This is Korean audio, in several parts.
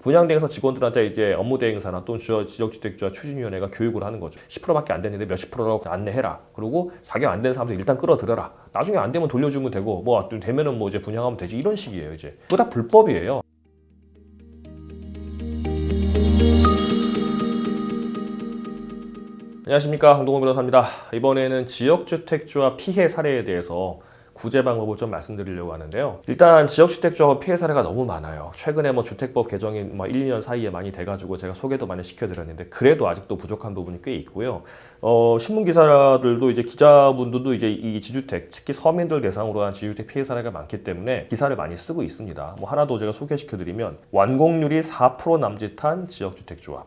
분양대행사 직원들한테 이제 업무대행사나 또는 지역주택주화 추진위원회가 교육을 하는 거죠. 10%밖에 안 됐는데 몇십 프로라고 안내해라. 그리고 자격 안 되는 사람들 일단 끌어들여라. 나중에 안 되면 돌려주면 되고 뭐 되면은 뭐 이제 분양하면 되지 이런 식이에요. 이제 그거 다 불법이에요. 안녕하십니까, 황동호 변호사입니다. 이번에는 지역주택주화 피해 사례에 대해서 구제 방법을 좀 말씀드리려고 하는데요. 일단 지역주택주화 피해 사례가 너무 많아요. 최근에 뭐 주택법 개정이 1, 2년 사이에 많이 돼가지고 제가 소개도 많이 시켜드렸는데 그래도 아직도 부족한 부분이 꽤 있고요. 신문 기사들도 이제 기자분들도 이제 이 지주택, 특히 서민들 대상으로 한 지주택 피해 사례가 많기 때문에 기사를 많이 쓰고 있습니다. 뭐 하나 더 제가 소개시켜드리면 완공률이 4% 남짓한 지역주택조합.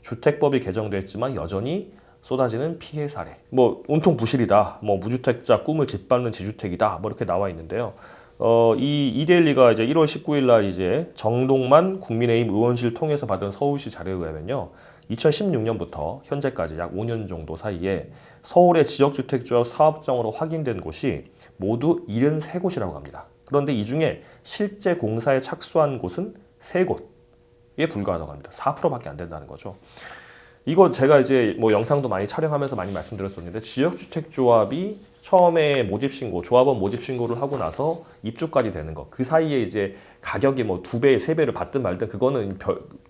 주택법이 개정됐지만 여전히 쏟아지는 피해 사례. 뭐 온통 부실이다. 뭐 무주택자 꿈을 짓밟는 지주택이다. 뭐 이렇게 나와 있는데요. 이 이데일리가 이제 1월 19일 날 이제 정동만 국민의힘 의원실 통해서 받은 서울시 자료에 의하면요. 2016년부터 현재까지 약 5년 정도 사이에 서울의 지역주택조합 사업장으로 확인된 곳이 모두 73곳이라고 합니다. 그런데 이 중에 실제 공사에 착수한 곳은 3곳에 불과하다고 합니다. 4%밖에 안 된다는 거죠. 이거 제가 이제 뭐 영상도 많이 촬영하면서 많이 말씀드렸었는데 지역주택조합이 처음에 모집신고, 조합원 모집신고를 하고 나서 입주까지 되는 거. 그 사이에 이제 가격이 뭐 2배, 3배를 받든 말든 그거는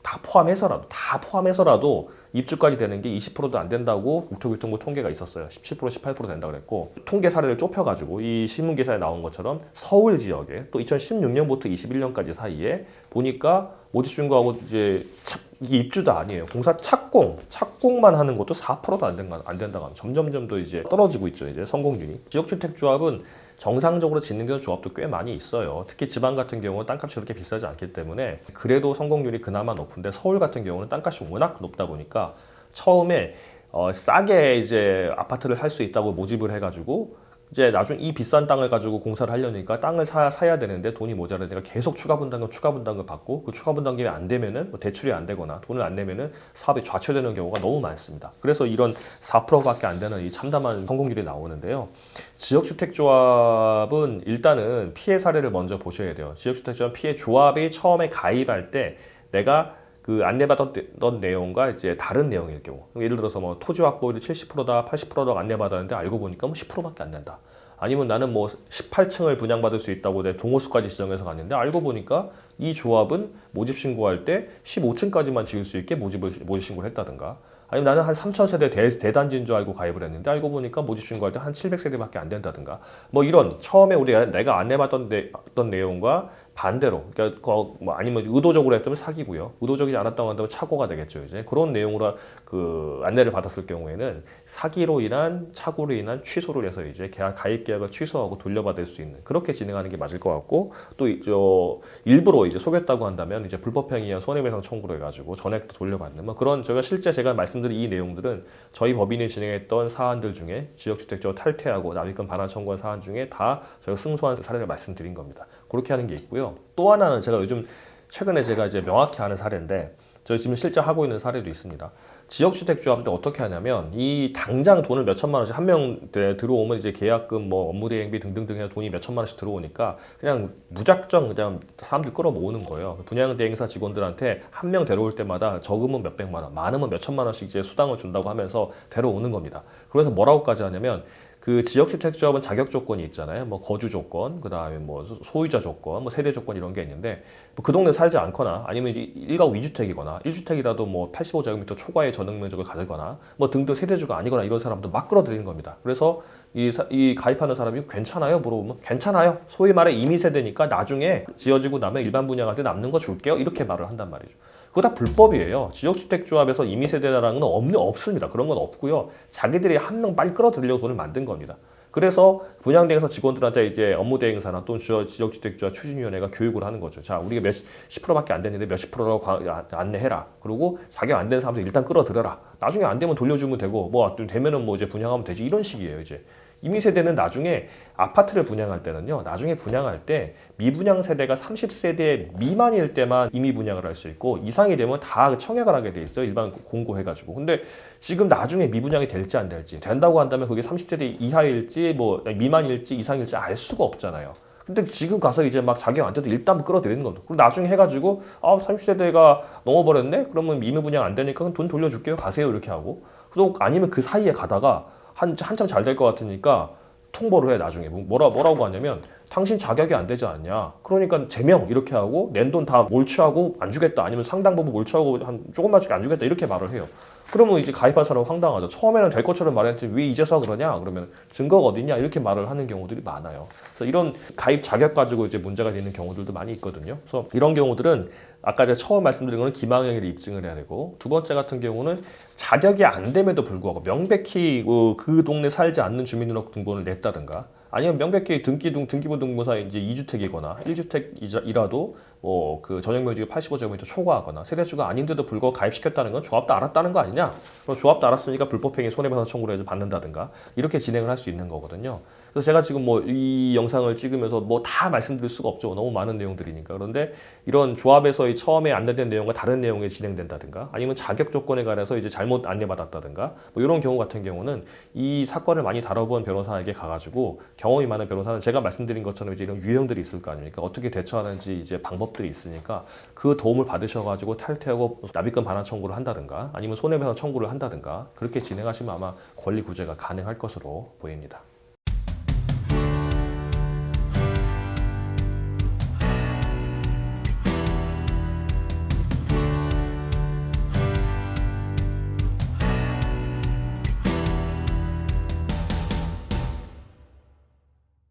다 포함해서라도 입주까지 되는 게 20%도 안 된다고 국토교통부 통계가 있었어요. 17%, 18% 된다고 그랬고 통계 사례를 좁혀가지고 이 신문기사에 나온 것처럼 서울 지역에 또 2016년부터 21년까지 사이에 보니까 모집신고하고 이제 이게 입주도 아니에요. 공사 착공만 하는 것도 4%도 안 된다고 하면 점점점 더 이제 떨어지고 있죠. 이제 성공률이. 지역주택조합은 정상적으로 짓는 조합도 꽤 많이 있어요. 특히 지방 같은 경우는 땅값이 그렇게 비싸지 않기 때문에 그래도 성공률이 그나마 높은데 서울 같은 경우는 땅값이 워낙 높다 보니까 처음에 싸게 이제 아파트를 살 수 있다고 모집을 해가지고 이제 나중 이 비싼 땅을 가지고 공사를 하려니까 땅을 사야 되는데 돈이 모자라니까 계속 추가 분담금 받고 그 추가 분담금이 안 되면은 뭐 대출이 안 되거나 돈을 안 내면은 사업이 좌초되는 경우가 너무 많습니다. 그래서 이런 4%밖에 안 되는 이 참담한 성공률이 나오는데요. 지역주택조합은 일단은 피해 사례를 먼저 보셔야 돼요. 지역주택조합 피해 조합이 처음에 가입할 때 내가 그 안내받았던 내용과 이제 다른 내용일 경우, 예를 들어서 뭐 토지 확보율이 70%다, 80%다 안내받았는데 알고 보니까 뭐 10%밖에 안 된다. 아니면 나는 뭐 18층을 분양받을 수 있다고 내 동호수까지 지정해서 갔는데 알고 보니까 이 조합은 모집 신고할 때 15층까지만 지을 수 있게 모집 신고를 했다든가. 아니면 나는 한 3,000세대 대단지인 줄 알고 가입을 했는데 알고 보니까 모집 신고할 때 한 700세대밖에 안 된다든가. 뭐 이런 처음에 내가 안내받던 내용과 반대로, 그러니까 뭐 아니면 의도적으로 했다면 사기고요. 의도적이지 않았다고 한다면 착오가 되겠죠. 이제 그런 내용으로 그 안내를 받았을 경우에는 사기로 인한 착오로 인한 취소를 해서 이제 가입 계약을 취소하고 돌려받을 수 있는 그렇게 진행하는 게 맞을 것 같고 또 일부러 이제 속였다고 한다면 이제 불법행위와 손해배상 청구를 해가지고 전액도 돌려받는 뭐 그런 제가 말씀드린 이 내용들은 저희 법인이 진행했던 사안들 중에 지역주택조 탈퇴하고 납입금 반환 청구한 사안 중에 다 저희가 승소한 사례를 말씀드린 겁니다. 그렇게 하는 게 있고요. 또 하나는 제가 최근에 제가 이제 명확히 아는 사례인데 저희 지금 실제 하고 있는 사례도 있습니다. 지역주택조합인데 어떻게 하냐면 이 당장 돈을 몇 천만 원씩 한 명 들어오면 이제 계약금 뭐 업무대행비 등등등 해서 돈이 몇 천만 원씩 들어오니까 그냥 무작정 그냥 사람들 끌어모으는 거예요. 분양대행사 직원들한테 한 명 데려올 때마다 적으면 몇 백만 원, 많으면 몇 천만 원씩 이제 수당을 준다고 하면서 데려오는 겁니다. 그래서 뭐라고까지 하냐면 그 지역주택조합은 자격 조건이 있잖아요. 뭐 거주 조건, 그 다음에 뭐 소유자 조건, 뭐 세대 조건 이런 게 있는데 그 동네 살지 않거나 아니면 이제 1가구 2주택이거나 1주택이라도 뭐 85제곱미터 초과의 전용 면적을 가지거나 뭐 등등 세대주가 아니거나 이런 사람도 막 끌어들이는 겁니다. 그래서 이 가입하는 사람이 괜찮아요? 물어보면 괜찮아요. 소위 말해 임의 세대니까 나중에 지어지고 나면 일반 분양할 때 남는 거 줄게요. 이렇게 말을 한단 말이죠. 그거 다 불법이에요. 지역주택조합에서 임의세대라는 건 없습니다. 그런 건 없고요. 자기들이 한 명 빨리 끌어들이려고 돈을 만든 겁니다. 그래서 분양대행사 직원들한테 이제 업무대행사나 또는 지역주택조합 추진위원회가 교육을 하는 거죠. 자, 우리가 10%밖에 안 됐는데 몇십 프로라고 안내해라. 그리고 자격 안 되는 사람들 일단 끌어들여라. 나중에 안 되면 돌려주면 되고 뭐 되면은 뭐 이제 분양하면 되지 이런 식이에요. 이제 임의 세대는 나중에 아파트를 분양할 때는요. 나중에 분양할 때 미분양 세대가 30세대 미만일 때만 임의 분양을 할 수 있고 이상이 되면 다 청약을 하게 돼 있어요. 일반 공고해가지고. 근데 지금 나중에 미분양이 될지 안 될지 된다고 한다면 그게 30세대 이하일지 뭐 미만일지 이상일지 알 수가 없잖아요. 근데 지금 가서 이제 막 자격 안 돼도 일단 끌어들이는 겁니다. 그리고 나중에 해가지고 30세대가 넘어버렸네? 그러면 임의 분양 안 되니까 그럼 돈 돌려줄게요. 가세요. 이렇게 하고. 또 아니면 그 사이에 가다가 한참 잘 될 것 같으니까 통보를 해 나중에. 뭐라고 하냐면 당신 자격이 안 되지 않냐. 그러니까 제명 이렇게 하고 낸 돈 다 몰취하고 안 주겠다. 아니면 상당부분 몰취하고 한 조금만씩 안 주겠다. 이렇게 말을 해요. 그러면 이제 가입한 사람은 황당하죠. 처음에는 될 것처럼 말했는데 왜 이제서 그러냐? 그러면 증거가 어딨냐? 이렇게 말을 하는 경우들이 많아요. 그래서 이런 가입 자격 가지고 이제 문제가 되는 경우들도 많이 있거든요. 그래서 이런 경우들은 아까 제가 처음 말씀드린 거는 기망행위를 입증을 해야 되고, 두 번째 같은 경우는 자격이 안 됨에도 불구하고 명백히 그 동네 살지 않는 주민등록등본을 냈다든가, 아니면 명백히 등기부 등본상에 이제 2주택이거나 1주택이라도 그 전용면적이 85제곱미터 초과하거나 세대수가 아닌데도 불구하고 가입시켰다는 건 조합도 알았다는 거 아니냐? 그럼 조합도 알았으니까 불법행위 손해배상 청구를 해서 받는다든가 이렇게 진행을 할 수 있는 거거든요. 그래서 제가 지금 이 영상을 찍으면서 다 말씀드릴 수가 없죠. 너무 많은 내용들이니까. 그런데 이런 조합에서의 처음에 안내된 내용과 다른 내용이 진행된다든가, 아니면 자격 조건에 관해서 이제 잘못 안내받았다든가, 이런 경우 같은 경우는 이 사건을 많이 다뤄본 변호사에게 가가지고, 경험이 많은 변호사는 제가 말씀드린 것처럼 이제 이런 유형들이 있을 거 아닙니까? 어떻게 대처하는지 이제 방법들이 있으니까 그 도움을 받으셔가지고 탈퇴하고 납입금 반환 청구를 한다든가, 아니면 손해배상 청구를 한다든가, 그렇게 진행하시면 아마 권리 구제가 가능할 것으로 보입니다.